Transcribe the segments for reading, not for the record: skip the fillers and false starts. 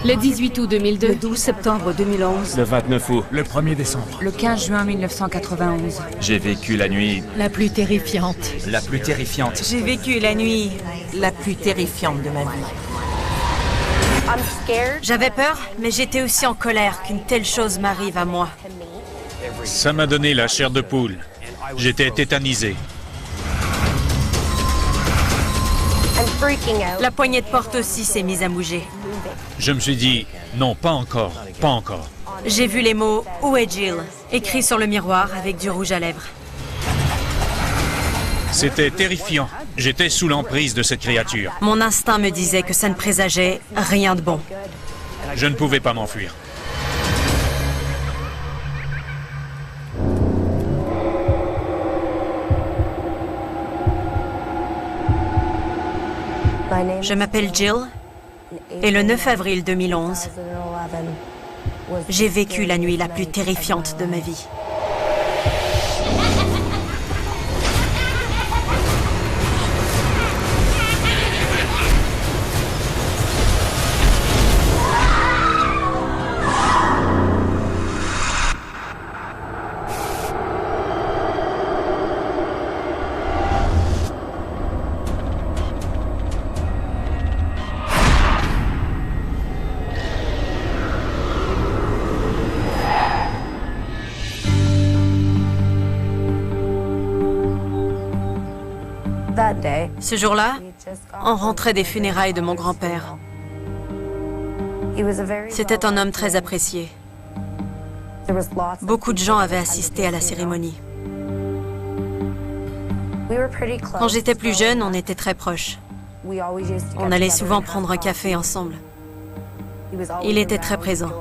Le 18 août 2002. Le 12 septembre 2011. Le 29 août. Le 1er décembre. Le 15 juin 1991. J'ai vécu la nuit La plus terrifiante. la plus terrifiante. J'ai vécu la nuit la plus terrifiante de ma vie. J'avais peur, mais j'étais aussi en colère qu'une telle chose m'arrive à moi. Ça m'a donné la chair de poule. J'étais tétanisé. La poignée de porte aussi s'est mise à bouger. Je me suis dit, non, pas encore, pas encore. J'ai vu les mots « Où est Jill ?» écrits sur le miroir avec du rouge à lèvres. C'était terrifiant. J'étais sous l'emprise de cette créature. Mon instinct me disait que ça ne présageait rien de bon. Je ne pouvais pas m'enfuir. Je m'appelle Jill et le 9 avril 2011, j'ai vécu la nuit la plus terrifiante de ma vie. Ce jour-là, on rentrait des funérailles de mon grand-père. C'était un homme très apprécié. Beaucoup de gens avaient assisté à la cérémonie. Quand j'étais plus jeune, on était très proches. On allait souvent prendre un café ensemble. Il était très présent.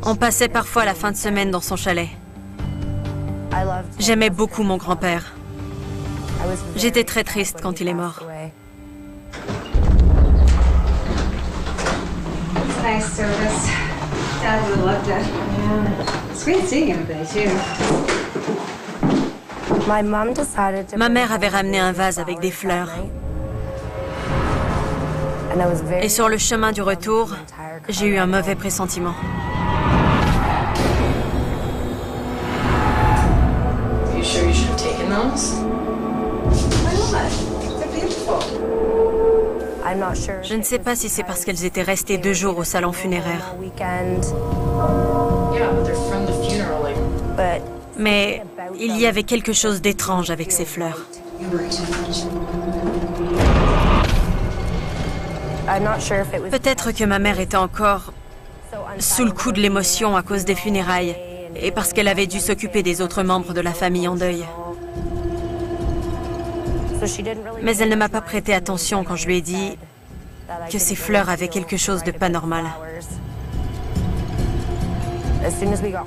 On passait parfois la fin de semaine dans son chalet. J'aimais beaucoup mon grand-père. J'étais très triste quand il est mort. Nice service. Dad would have loved it. Yeah. It's great seeing everybody too. Ma mère avait ramené un vase avec des fleurs. Et sur le chemin du retour, j'ai eu un mauvais pressentiment. Are you sure you should have taken those? Why not? They're beautiful. Je ne sais pas si c'est parce qu'elles étaient restées 2 jours au salon funéraire. Yeah, but they're from the funeral. Like, Mais il y avait quelque chose d'étrange avec ces fleurs. you were too much. Peut-être que ma mère était encore sous le coup de l'émotion à cause des funérailles et parce qu'elle avait dû s'occuper des autres membres de la famille en deuil. Mais elle ne m'a pas prêté attention quand je lui ai dit que ces fleurs avaient quelque chose de pas normal.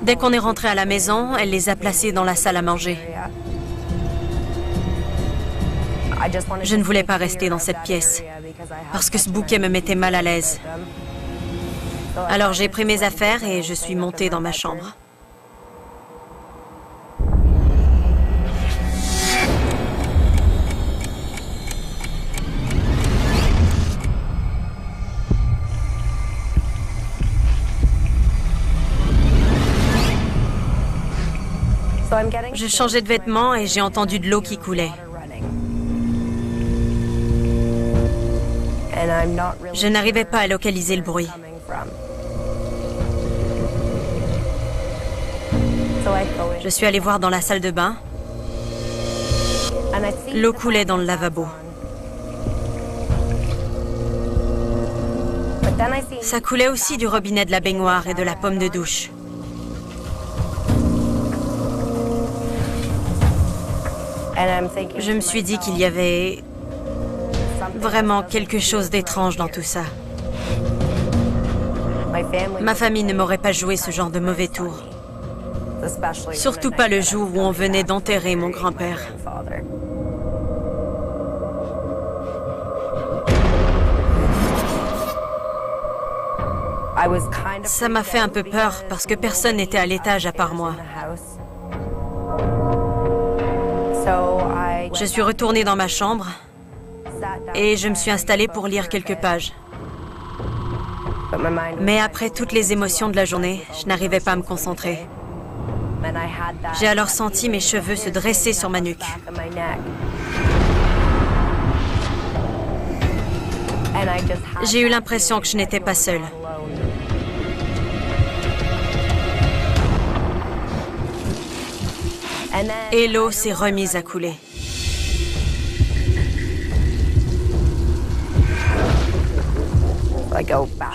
Dès qu'on est rentré à la maison, elle les a placées dans la salle à manger. Je ne voulais pas rester dans cette pièce parce que ce bouquet me mettait mal à l'aise. Alors j'ai pris mes affaires et je suis montée dans ma chambre. Je changeais de vêtements et j'ai entendu de l'eau qui coulait. Je n'arrivais pas à localiser le bruit. Je suis allée voir dans la salle de bain. L'eau coulait dans le lavabo. Ça coulait aussi du robinet de la baignoire et de la pomme de douche. Je me suis dit qu'il y avait vraiment quelque chose d'étrange dans tout ça. Ma famille ne m'aurait pas joué ce genre de mauvais tour. Surtout pas le jour où on venait d'enterrer mon grand-père. Ça m'a fait un peu peur parce que personne n'était à l'étage à part moi. Je suis retournée dans ma chambre et je me suis installée pour lire quelques pages. Mais après toutes les émotions de la journée, je n'arrivais pas à me concentrer. J'ai alors senti mes cheveux se dresser sur ma nuque. J'ai eu l'impression que je n'étais pas seule. Et l'eau s'est remise à couler.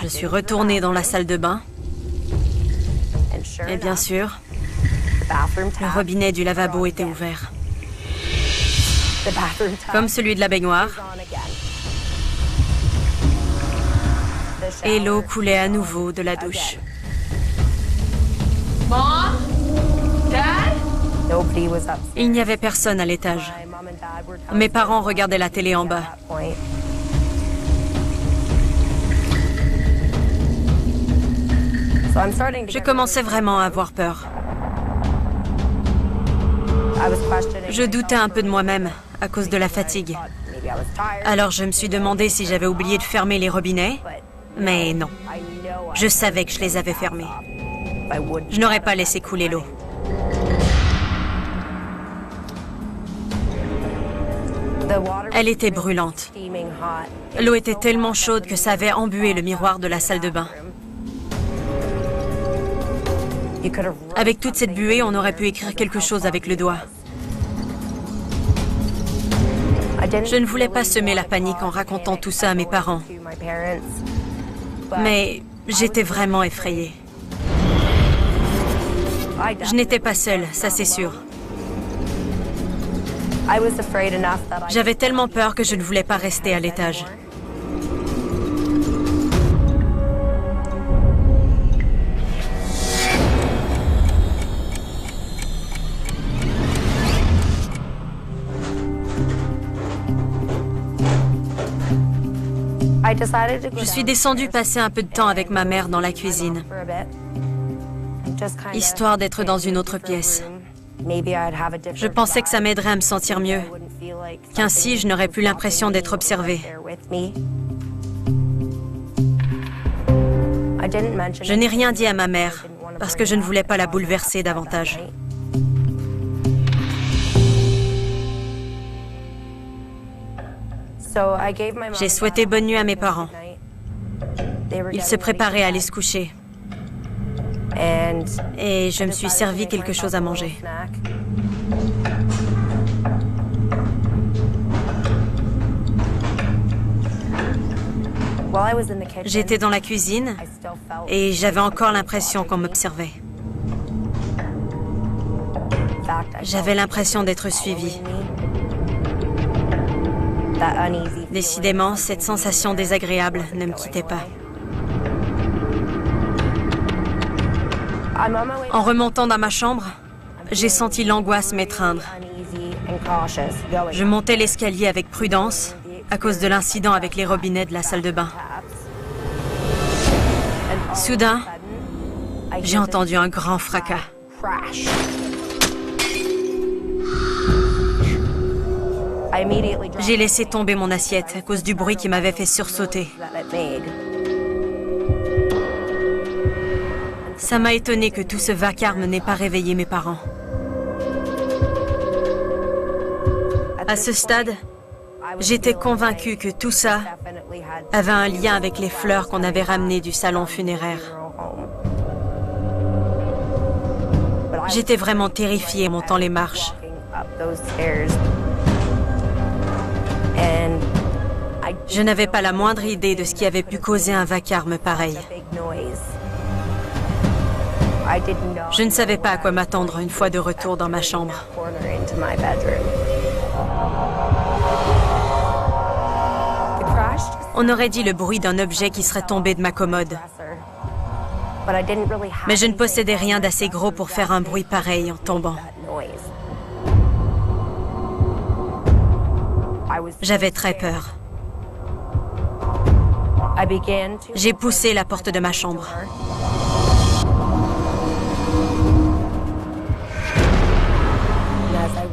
Je suis retournée dans la salle de bain. Et bien sûr, le robinet du lavabo était ouvert. Comme celui de la baignoire. Et l'eau coulait à nouveau de la douche. Il n'y avait personne à l'étage. Mes parents regardaient la télé en bas. Je commençais vraiment à avoir peur. Je doutais un peu de moi-même à cause de la fatigue. Alors je me suis demandé si j'avais oublié de fermer les robinets, mais non. Je savais que je les avais fermés. Je n'aurais pas laissé couler l'eau. Elle était brûlante. L'eau était tellement chaude que ça avait embué le miroir de la salle de bain. Avec toute cette buée, on aurait pu écrire quelque chose avec le doigt. Je ne voulais pas semer la panique en racontant tout ça à mes parents. Mais j'étais vraiment effrayée. Je n'étais pas seule, ça c'est sûr. J'avais tellement peur que je ne voulais pas rester à l'étage. Je suis descendue passer un peu de temps avec ma mère dans la cuisine, histoire d'être dans une autre pièce. Je pensais que ça m'aiderait à me sentir mieux, qu'ainsi je n'aurais plus l'impression d'être observée. Je n'ai rien dit à ma mère, parce que je ne voulais pas la bouleverser davantage. J'ai souhaité bonne nuit à mes parents. Ils se préparaient à aller se coucher. Et je me suis servi quelque chose à manger. J'étais dans la cuisine et j'avais encore l'impression qu'on m'observait. J'avais l'impression d'être suivie. Décidément, cette sensation désagréable ne me quittait pas. En remontant dans ma chambre, j'ai senti l'angoisse m'étreindre. Je montais l'escalier avec prudence à cause de l'incident avec les robinets de la salle de bain. Soudain, j'ai entendu un grand fracas. J'ai laissé tomber mon assiette à cause du bruit qui m'avait fait sursauter. Ça m'a étonné que tout ce vacarme n'ait pas réveillé mes parents. À ce stade, j'étais convaincue que tout ça avait un lien avec les fleurs qu'on avait ramenées du salon funéraire. J'étais vraiment terrifiée montant les marches. Je n'avais pas la moindre idée de ce qui avait pu causer un vacarme pareil. Je ne savais pas à quoi m'attendre une fois de retour dans ma chambre. On aurait dit le bruit d'un objet qui serait tombé de ma commode. Mais je ne possédais rien d'assez gros pour faire un bruit pareil en tombant. J'avais très peur. J'ai poussé la porte de ma chambre.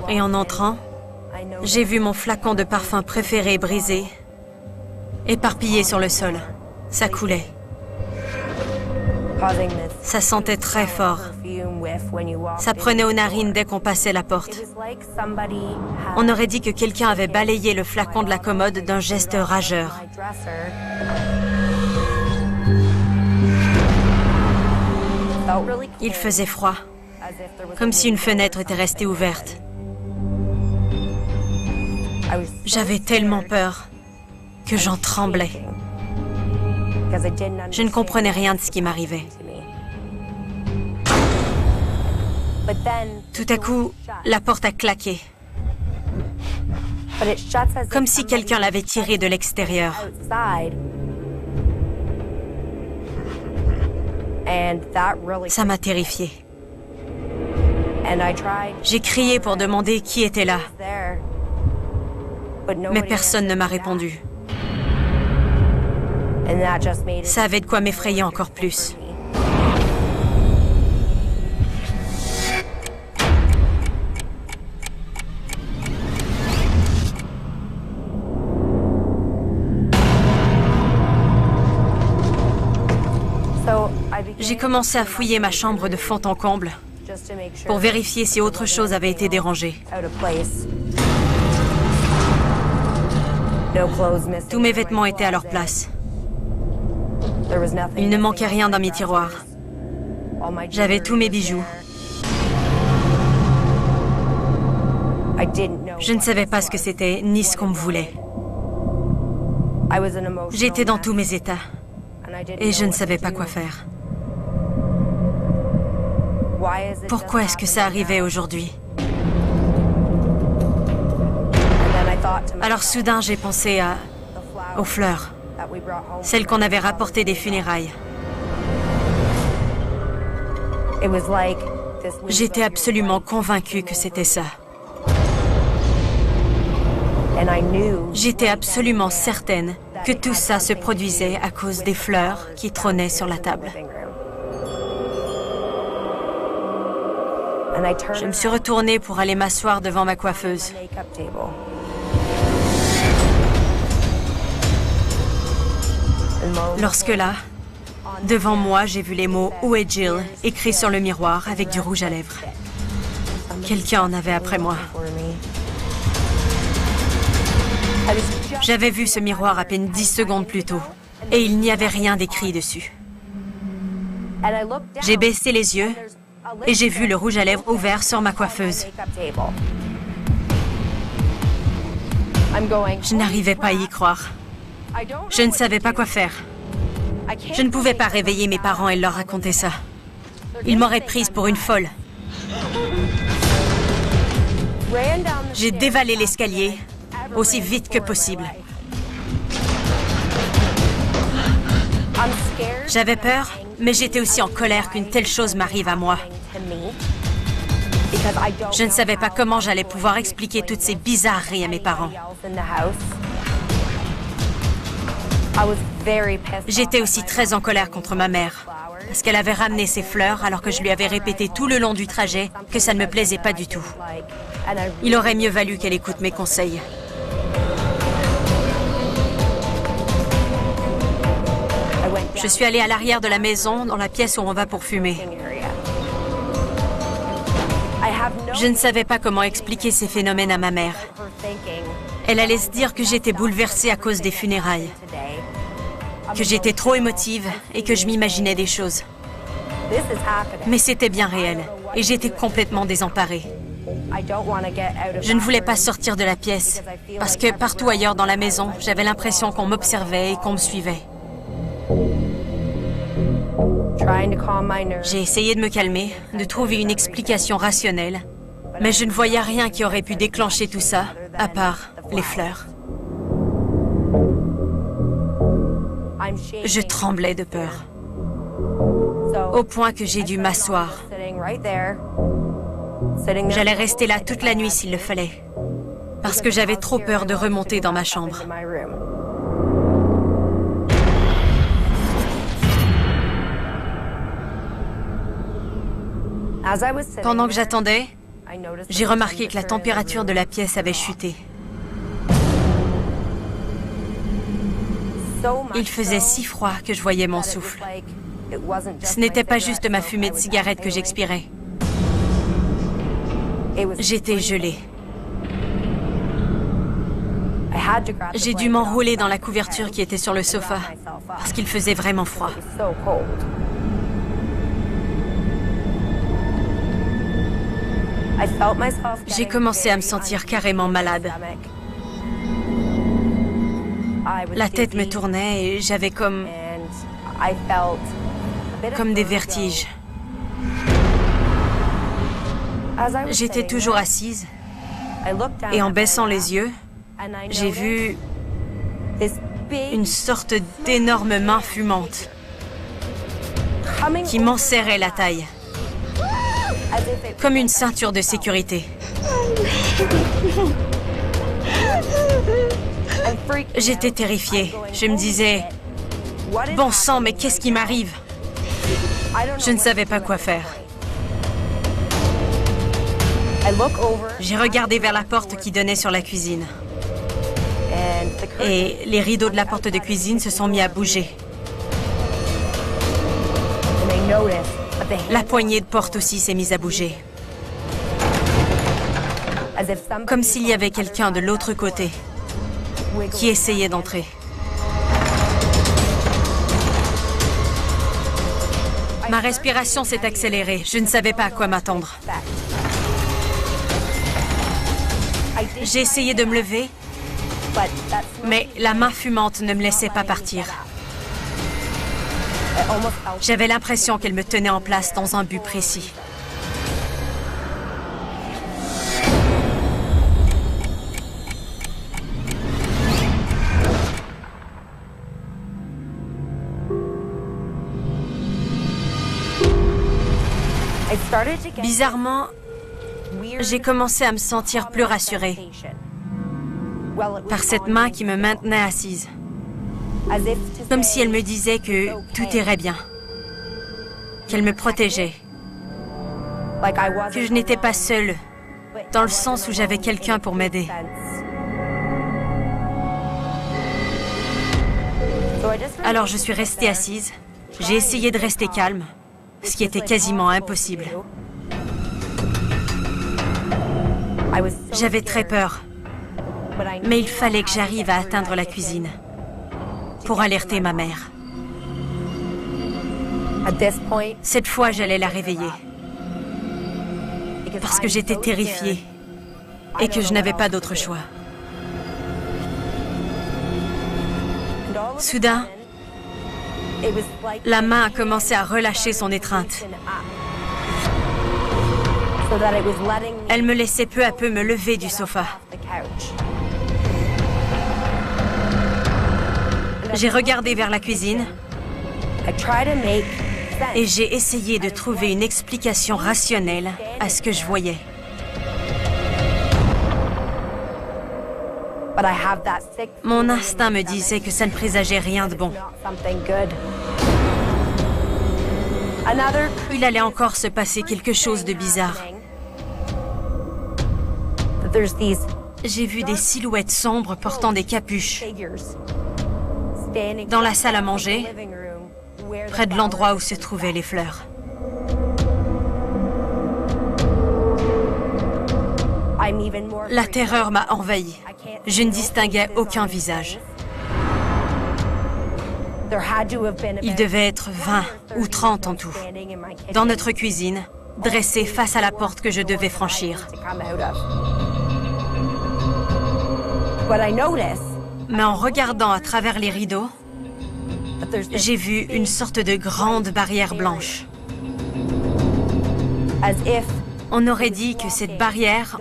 Et en entrant, j'ai vu mon flacon de parfum préféré brisé, éparpillé sur le sol. Ça coulait. Ça sentait très fort. Ça prenait aux narines dès qu'on passait la porte. On aurait dit que quelqu'un avait balayé le flacon de la commode d'un geste rageur. Il faisait froid, comme si une fenêtre était restée ouverte. J'avais tellement peur que j'en tremblais. Je ne comprenais rien de ce qui m'arrivait. Tout à coup, la porte a claqué. Comme si quelqu'un l'avait tirée de l'extérieur. Ça m'a terrifiée. J'ai crié pour demander qui était là. Mais personne ne m'a répondu. Ça avait de quoi m'effrayer encore plus. J'ai commencé à fouiller ma chambre de fond en comble pour vérifier si autre chose avait été dérangée. Tous mes vêtements étaient à leur place. Il ne manquait rien dans mes tiroirs. J'avais tous mes bijoux. Je ne savais pas ce que c'était, ni ce qu'on me voulait. J'étais dans tous mes états, et je ne savais pas quoi faire. Pourquoi est-ce que ça arrivait aujourd'hui? Alors soudain, j'ai pensé aux fleurs, celles qu'on avait rapportées des funérailles. J'étais absolument convaincue que c'était ça. J'étais absolument certaine que tout ça se produisait à cause des fleurs qui trônaient sur la table. Je me suis retournée pour aller m'asseoir devant ma coiffeuse. Lorsque là, devant moi, j'ai vu les mots « Où est Jill ?» écrits sur le miroir avec du rouge à lèvres. Quelqu'un en avait après moi. J'avais vu ce miroir à peine 10 secondes plus tôt, et il n'y avait rien d'écrit dessus. J'ai baissé les yeux, et j'ai vu le rouge à lèvres ouvert sur ma coiffeuse. Je n'arrivais pas à y croire. Je ne savais pas quoi faire. Je ne pouvais pas réveiller mes parents et leur raconter ça. Ils m'auraient prise pour une folle. J'ai dévalé l'escalier aussi vite que possible. J'avais peur, mais j'étais aussi en colère qu'une telle chose m'arrive à moi. Je ne savais pas comment j'allais pouvoir expliquer toutes ces bizarreries à mes parents. J'étais aussi très en colère contre ma mère, parce qu'elle avait ramené ses fleurs alors que je lui avais répété tout le long du trajet que ça ne me plaisait pas du tout. Il aurait mieux valu qu'elle écoute mes conseils. Je suis allée à l'arrière de la maison, dans la pièce où on va pour fumer. Je ne savais pas comment expliquer ces phénomènes à ma mère. Elle allait se dire que j'étais bouleversée à cause des funérailles, que j'étais trop émotive et que je m'imaginais des choses. Mais c'était bien réel et j'étais complètement désemparée. Je ne voulais pas sortir de la pièce parce que partout ailleurs dans la maison, j'avais l'impression qu'on m'observait et qu'on me suivait. J'ai essayé de me calmer, de trouver une explication rationnelle, mais je ne voyais rien qui aurait pu déclencher tout ça, à part les fleurs. Je tremblais de peur, au point que j'ai dû m'asseoir. J'allais rester là toute la nuit s'il le fallait, parce que j'avais trop peur de remonter dans ma chambre. Pendant que j'attendais, j'ai remarqué que la température de la pièce avait chuté. Il faisait si froid que je voyais mon souffle. Ce n'était pas juste ma fumée de cigarette que j'expirais. J'étais gelée. J'ai dû m'enrouler dans la couverture qui était sur le sofa, parce qu'il faisait vraiment froid. J'ai commencé à me sentir carrément malade. La tête me tournait et j'avais comme des vertiges. J'étais toujours assise et en baissant les yeux, j'ai vu une sorte d'énorme main fumante qui m'enserrait la taille, comme une ceinture de sécurité. J'étais terrifiée. Je me disais, bon sang, mais qu'est-ce qui m'arrive? Je ne savais pas quoi faire. J'ai regardé vers la porte qui donnait sur la cuisine. Et les rideaux de la porte de cuisine se sont mis à bouger. La poignée de porte aussi s'est mise à bouger. Comme s'il y avait quelqu'un de l'autre côté qui essayait d'entrer. Ma respiration s'est accélérée. Je ne savais pas à quoi m'attendre. J'ai essayé de me lever, mais la main fumante ne me laissait pas partir. J'avais l'impression qu'elle me tenait en place dans un but précis. Bizarrement, j'ai commencé à me sentir plus rassurée par cette main qui me maintenait assise. Comme si elle me disait que tout irait bien, qu'elle me protégeait, que je n'étais pas seule, dans le sens où j'avais quelqu'un pour m'aider. Alors je suis restée assise, j'ai essayé de rester calme, ce qui était quasiment impossible. J'avais très peur, mais il fallait que j'arrive à atteindre la cuisine pour alerter ma mère. Cette fois, j'allais la réveiller, parce que j'étais terrifiée et que je n'avais pas d'autre choix. Soudain, la main a commencé à relâcher son étreinte. Elle me laissait peu à peu me lever du sofa. J'ai regardé vers la cuisine et j'ai essayé de trouver une explication rationnelle à ce que je voyais. Mon instinct me disait que ça ne présageait rien de bon. Il allait encore se passer quelque chose de bizarre. J'ai vu des silhouettes sombres portant des capuches dans la salle à manger, près de l'endroit où se trouvaient les fleurs. La terreur m'a envahi. Je ne distinguais aucun visage. Il devait être 20 ou 30 en tout, dans notre cuisine, dressés face à la porte que je devais franchir. Mais en regardant à travers les rideaux, j'ai vu une sorte de grande barrière blanche. On aurait dit que cette barrière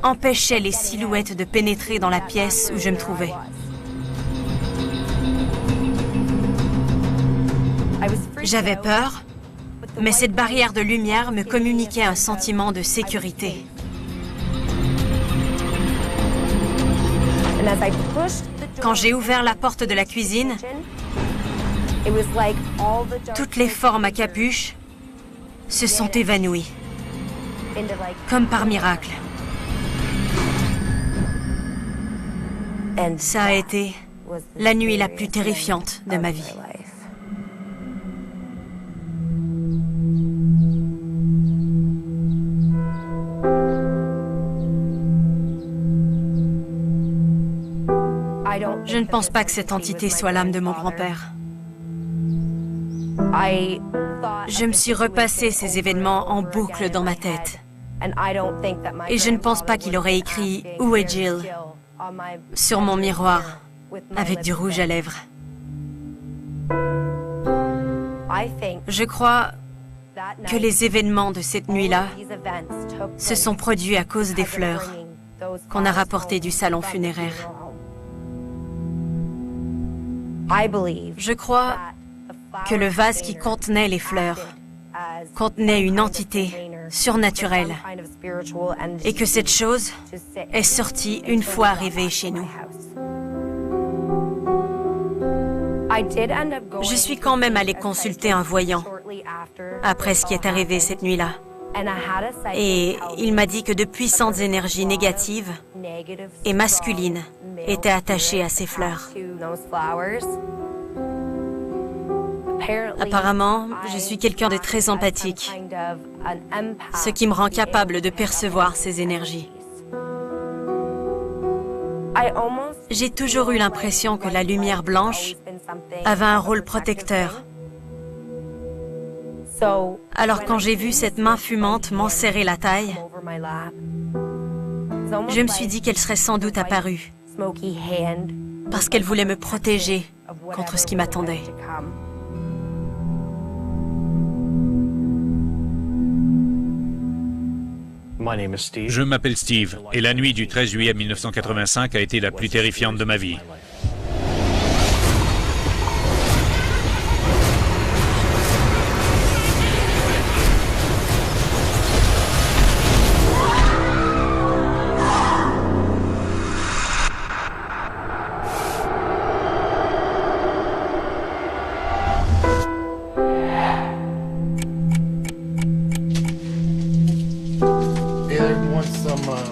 empêchait les silhouettes de pénétrer dans la pièce où je me trouvais. J'avais peur, mais cette barrière de lumière me communiquait un sentiment de sécurité. Quand j'ai ouvert la porte de la cuisine, toutes les formes à capuche se sont évanouies, comme par miracle. Ça a été la nuit la plus terrifiante de ma vie. Je ne pense pas que cette entité soit l'âme de mon grand-père. Je me suis repassé ces événements en boucle dans ma tête. Et je ne pense pas qu'il aurait écrit « Où est Jill ?» sur mon miroir, avec du rouge à lèvres. Je crois que les événements de cette nuit-là se sont produits à cause des fleurs qu'on a rapportées du salon funéraire. Je crois que le vase qui contenait les fleurs contenait une entité surnaturelle et que cette chose est sortie une fois arrivée chez nous. Je suis quand même allée consulter un voyant après ce qui est arrivé cette nuit-là. Et il m'a dit que de puissantes énergies négatives et masculines étaient attachées à ces fleurs. Apparemment, je suis quelqu'un de très empathique, ce qui me rend capable de percevoir ces énergies. J'ai toujours eu l'impression que la lumière blanche avait un rôle protecteur. Alors quand j'ai vu cette main fumante m'enserrer la taille, je me suis dit qu'elle serait sans doute apparue, parce qu'elle voulait me protéger contre ce qui m'attendait. Je m'appelle Steve, et la nuit du 13 juillet 1985 a été la plus terrifiante de ma vie.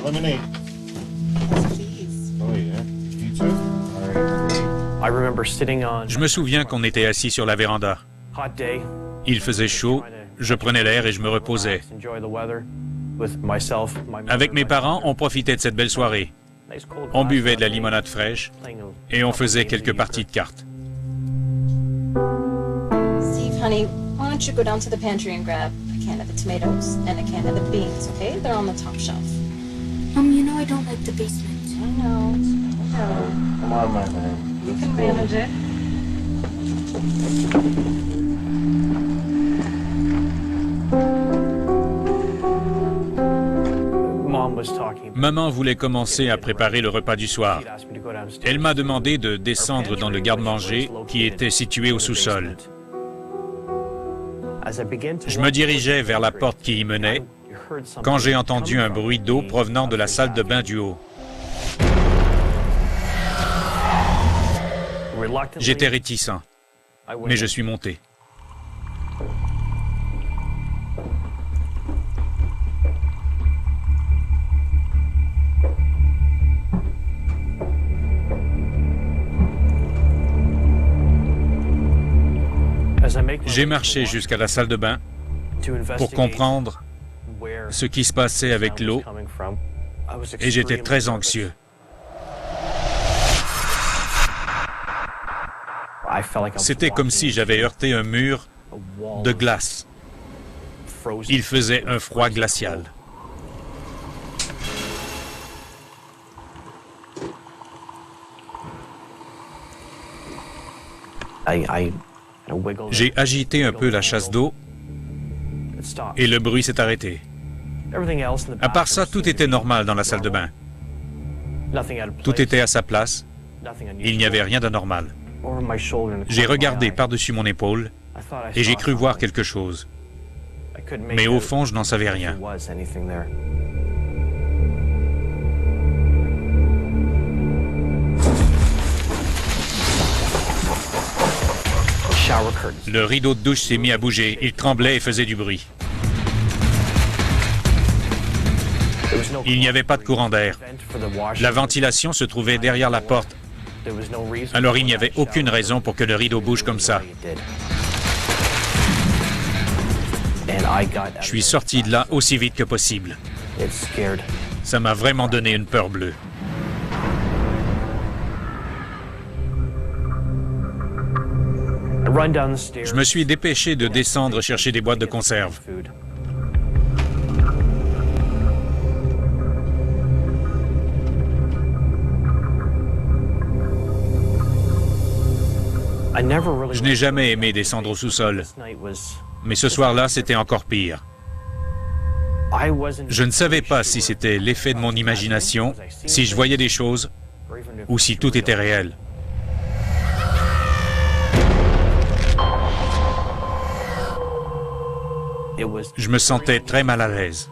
Lemonade. Oh yeah. You too? All right. Je me souviens qu'on était assis sur la véranda. Il faisait chaud, je prenais l'air et je me reposais. Avec mes parents, on profitait de cette belle soirée. On buvait de la limonade fraîche et on faisait quelques parties de cartes. Steve, honey, why don't you go down to the pantry and grab a can of the tomatoes and a can of the beans, okay? They're on the top shelf. You know I don't like the basement. I know. Come on, my man. You can manage it. Maman voulait commencer à préparer le repas du soir. Elle m'a demandé de descendre dans le garde-manger qui était situé au sous-sol. Je me dirigeais vers la porte qui y menait quand j'ai entendu un bruit d'eau provenant de la salle de bain du haut. J'étais réticent, mais je suis monté. J'ai marché jusqu'à la salle de bain pour comprendre ce qui se passait avec l'eau et j'étais très anxieux. C'était comme si j'avais heurté un mur de glace. Il faisait un froid glacial. J'ai agité un peu la chasse d'eau et le bruit s'est arrêté. À part ça, tout était normal dans la salle de bain. Tout était à sa place. Il n'y avait rien d'anormal. J'ai regardé par-dessus mon épaule et j'ai cru voir quelque chose. Mais au fond, je n'en savais rien. Le rideau de douche s'est mis à bouger. Il tremblait et faisait du bruit. Il n'y avait pas de courant d'air. La ventilation se trouvait derrière la porte. Alors il n'y avait aucune raison pour que le rideau bouge comme ça. Je suis sorti de là aussi vite que possible. Ça m'a vraiment donné une peur bleue. Je me suis dépêché de descendre chercher des boîtes de conserve. Je n'ai jamais aimé descendre au sous-sol, mais ce soir-là, c'était encore pire. Je ne savais pas si c'était l'effet de mon imagination, si je voyais des choses, ou si tout était réel. Je me sentais très mal à l'aise.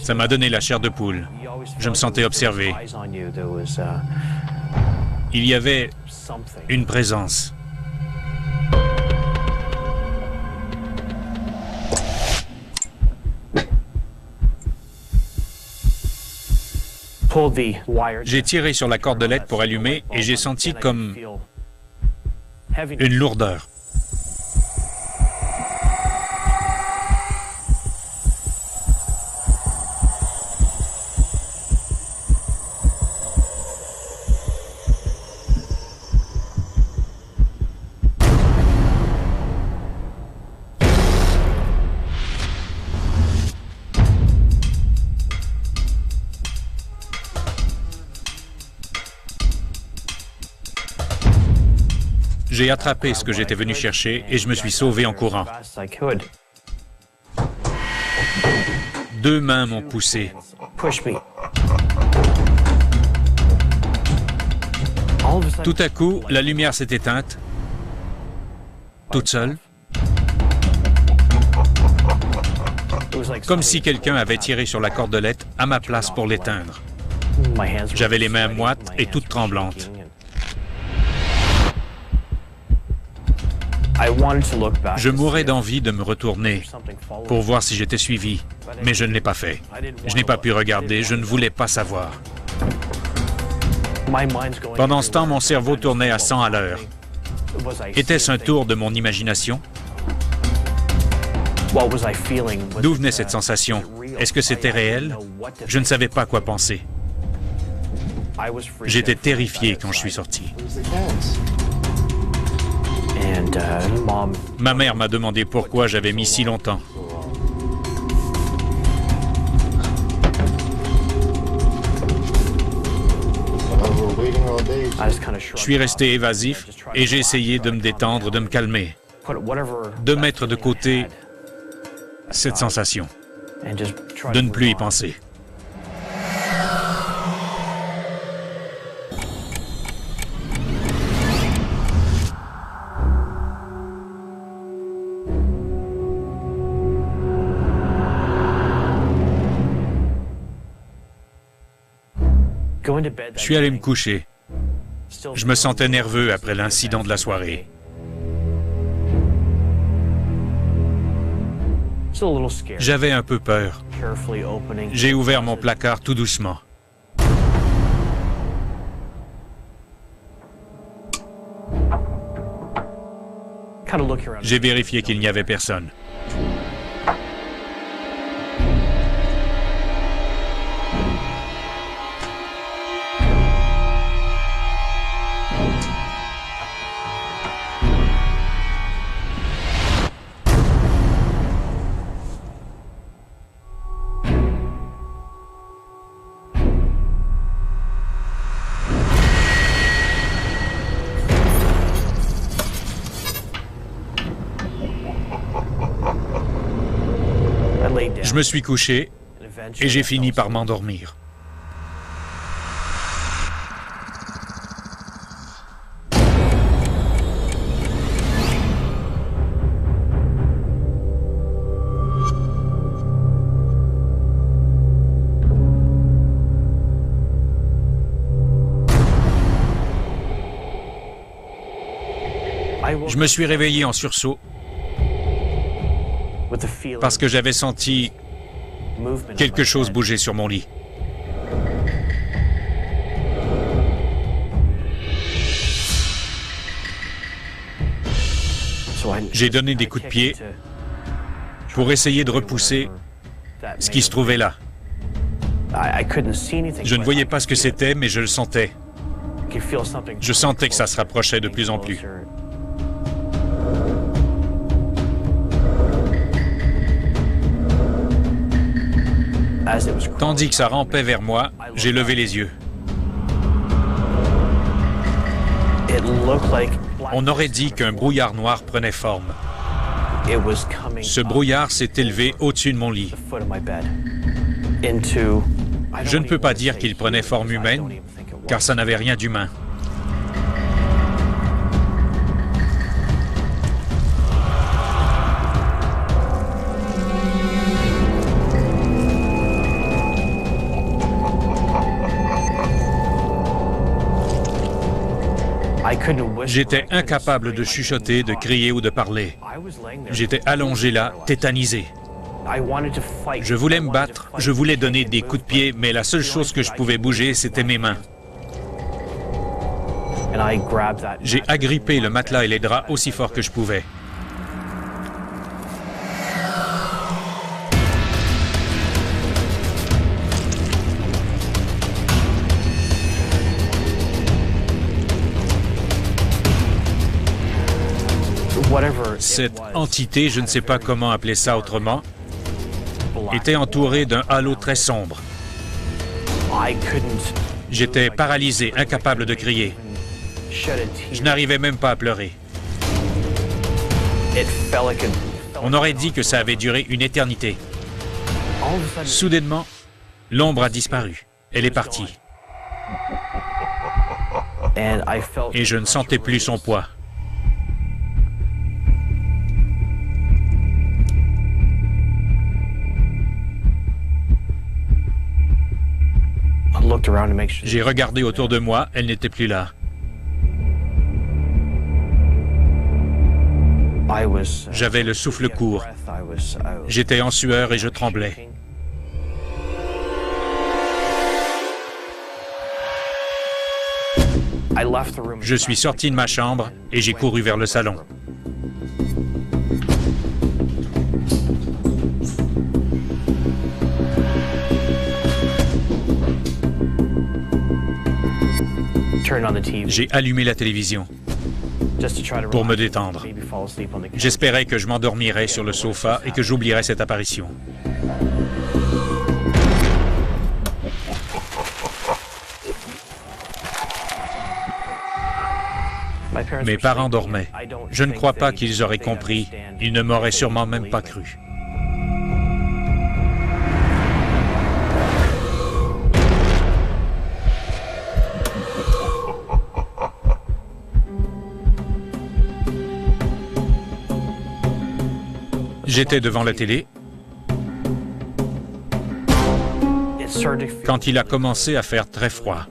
Ça m'a donné la chair de poule. Je me sentais observé. Il y avait une présence. J'ai tiré sur la cordelette pour allumer et j'ai senti comme une lourdeur. J'ai attrapé ce que j'étais venu chercher et je me suis sauvé en courant. 2 mains m'ont poussé. Tout à coup, la lumière s'est éteinte, toute seule, comme si quelqu'un avait tiré sur la cordelette à ma place pour l'éteindre. J'avais les mains moites et toutes tremblantes. Je mourais d'envie de me retourner pour voir si j'étais suivi, mais je ne l'ai pas fait. Je n'ai pas pu regarder, je ne voulais pas savoir. Pendant ce temps, mon cerveau tournait à 100 à l'heure. Était-ce un tour de mon imagination? D'où venait cette sensation? Est-ce que c'était réel? Je ne savais pas quoi penser. J'étais terrifié quand je suis sorti. Ma mère m'a demandé pourquoi j'avais mis si longtemps. Je suis resté évasif et j'ai essayé de me détendre, de me calmer, de mettre de côté cette sensation, de ne plus y penser. Je suis allé me coucher. Je me sentais nerveux après l'incident de la soirée. J'avais un peu peur. J'ai ouvert mon placard tout doucement. J'ai vérifié qu'il n'y avait personne. Je me suis couché et j'ai fini par m'endormir. Je me suis réveillé en sursaut parce que j'avais senti quelque chose bouger sur mon lit. J'ai donné des coups de pied pour essayer de repousser ce qui se trouvait là. Je ne voyais pas ce que c'était, mais je le sentais. Je sentais que ça se rapprochait de plus en plus. Tandis que ça rampait vers moi, j'ai levé les yeux. On aurait dit qu'un brouillard noir prenait forme. Ce brouillard s'est élevé au-dessus de mon lit. Je ne peux pas dire qu'il prenait forme humaine, car ça n'avait rien d'humain. J'étais incapable de chuchoter, de crier ou de parler. J'étais allongé là, tétanisé. Je voulais me battre, je voulais donner des coups de pied, mais la seule chose que je pouvais bouger, c'était mes mains. J'ai agrippé le matelas et les draps aussi fort que je pouvais. Cette entité, je ne sais pas comment appeler ça autrement, était entourée d'un halo très sombre. J'étais paralysé, incapable de crier. Je n'arrivais même pas à pleurer. On aurait dit que ça avait duré une éternité. Soudainement, l'ombre a disparu. Elle est partie. Et je ne sentais plus son poids. J'ai regardé autour de moi, elle n'était plus là. J'avais le souffle court. J'étais en sueur et je tremblais. Je suis sorti de ma chambre et j'ai couru vers le salon. J'ai allumé la télévision pour me détendre. J'espérais que je m'endormirais sur le sofa et que j'oublierais cette apparition. Mes parents dormaient. Je ne crois pas qu'ils auraient compris. Ils ne m'auraient sûrement même pas cru. J'étais devant la télé quand il a commencé à faire très froid.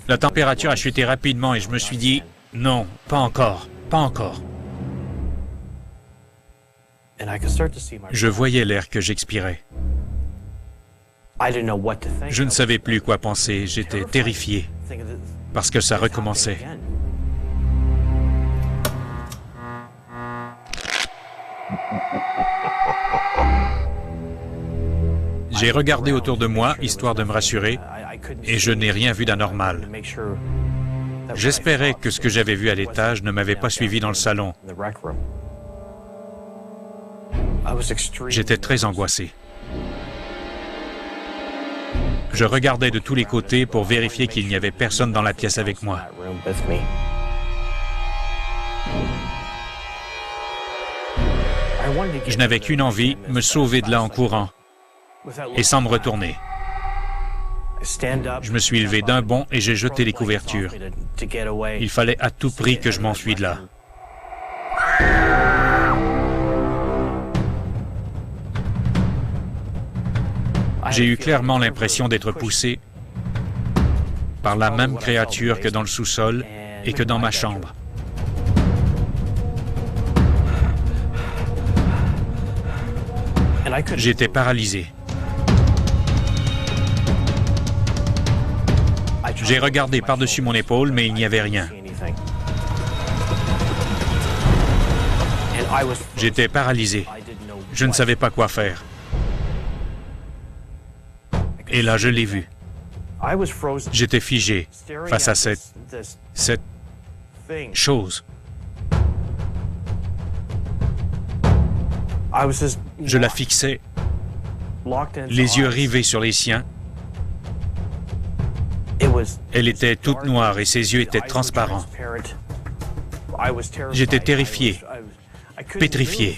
La température a chuté rapidement et je me suis dit « Non, pas encore, pas encore ». Je voyais l'air que j'expirais. Je ne savais plus quoi penser, j'étais terrifié parce que ça recommençait. J'ai regardé autour de moi, histoire de me rassurer, et je n'ai rien vu d'anormal. J'espérais que ce que j'avais vu à l'étage ne m'avait pas suivi dans le salon. J'étais très angoissé. Je regardais de tous les côtés pour vérifier qu'il n'y avait personne dans la pièce avec moi. Je n'avais qu'une envie, me sauver de là en courant et sans me retourner. Je me suis levé d'un bond et j'ai jeté les couvertures. Il fallait à tout prix que je m'enfuis de là. J'ai eu clairement l'impression d'être poussé par la même créature que dans le sous-sol et que dans ma chambre. J'étais paralysé. J'ai regardé par-dessus mon épaule, mais il n'y avait rien. J'étais paralysé. Je ne savais pas quoi faire. Et là, je l'ai vu. J'étais figé face à cette chose. Je la fixais, les yeux rivés sur les siens. Elle était toute noire et ses yeux étaient transparents. J'étais terrifié, pétrifié.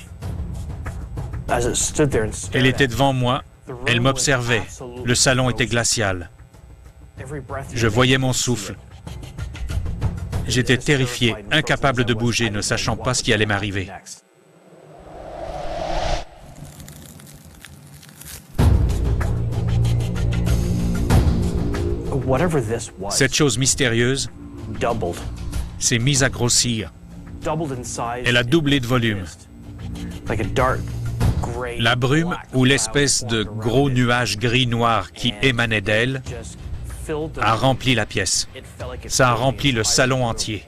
Elle était devant moi, elle m'observait. Le salon était glacial. Je voyais mon souffle. J'étais terrifié, incapable de bouger, ne sachant pas ce qui allait m'arriver. Cette chose mystérieuse s'est mise à grossir. Elle a doublé de volume. La brume ou l'espèce de gros nuage gris-noir qui émanait d'elle a rempli la pièce. Ça a rempli le salon entier.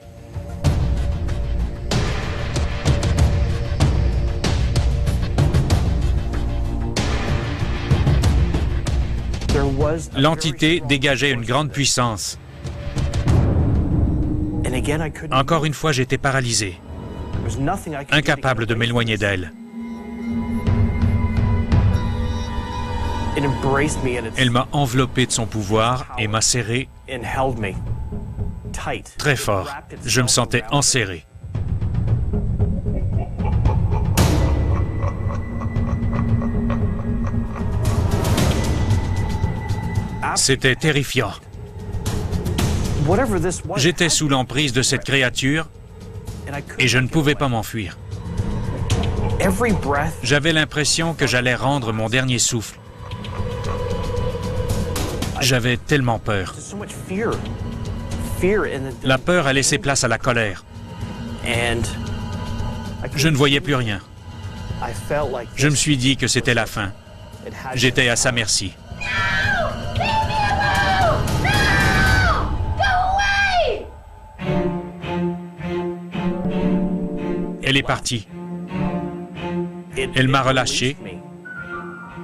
L'entité dégageait une grande puissance. Encore une fois, j'étais paralysé, incapable de m'éloigner d'elle. Elle m'a enveloppé de son pouvoir et m'a serré très fort. Je me sentais enserré. C'était terrifiant. J'étais sous l'emprise de cette créature et je ne pouvais pas m'enfuir. J'avais l'impression que j'allais rendre mon dernier souffle. J'avais tellement peur. La peur a laissé place à la colère. Je ne voyais plus rien. Je me suis dit que c'était la fin. J'étais à sa merci. Elle est partie. Elle m'a relâché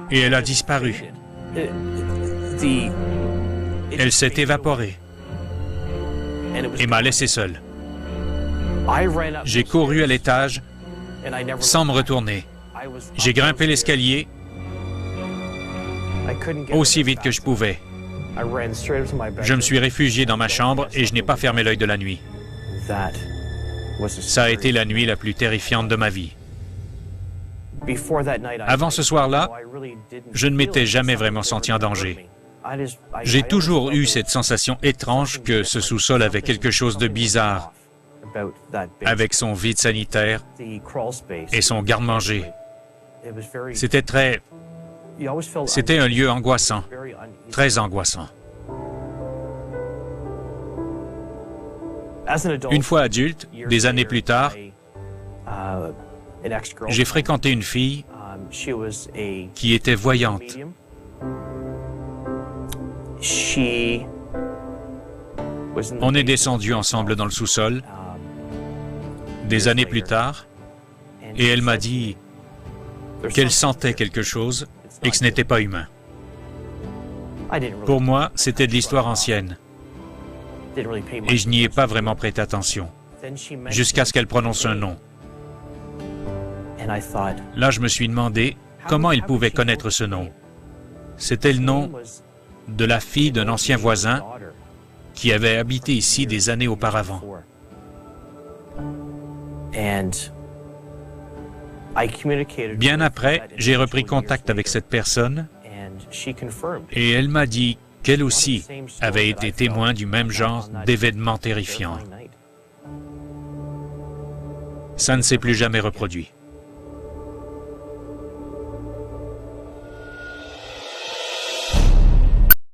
et elle a disparu. Elle s'est évaporée et m'a laissé seul. J'ai couru à l'étage sans me retourner. J'ai grimpé l'escalier aussi vite que je pouvais. Je me suis réfugié dans ma chambre et je n'ai pas fermé l'œil de la nuit. Ça a été la nuit la plus terrifiante de ma vie. Avant ce soir-là, je ne m'étais jamais vraiment senti en danger. J'ai toujours eu cette sensation étrange que ce sous-sol avait quelque chose de bizarre, avec son vide sanitaire et son garde-manger. C'était un lieu angoissant, très angoissant. Une fois adulte, des années plus tard, j'ai fréquenté une fille qui était voyante. On est descendus ensemble dans le sous-sol, des années plus tard, et elle m'a dit qu'elle sentait quelque chose et que ce n'était pas humain. Pour moi, c'était de l'histoire ancienne, et je n'y ai pas vraiment prêté attention, jusqu'à ce qu'elle prononce un nom. Là, je me suis demandé comment elle pouvait connaître ce nom. C'était le nom de la fille d'un ancien voisin qui avait habité ici des années auparavant. Bien après, j'ai repris contact avec cette personne et elle m'a dit qu'elle aussi avait été témoin du même genre d'événements terrifiants. Ça ne s'est plus jamais reproduit.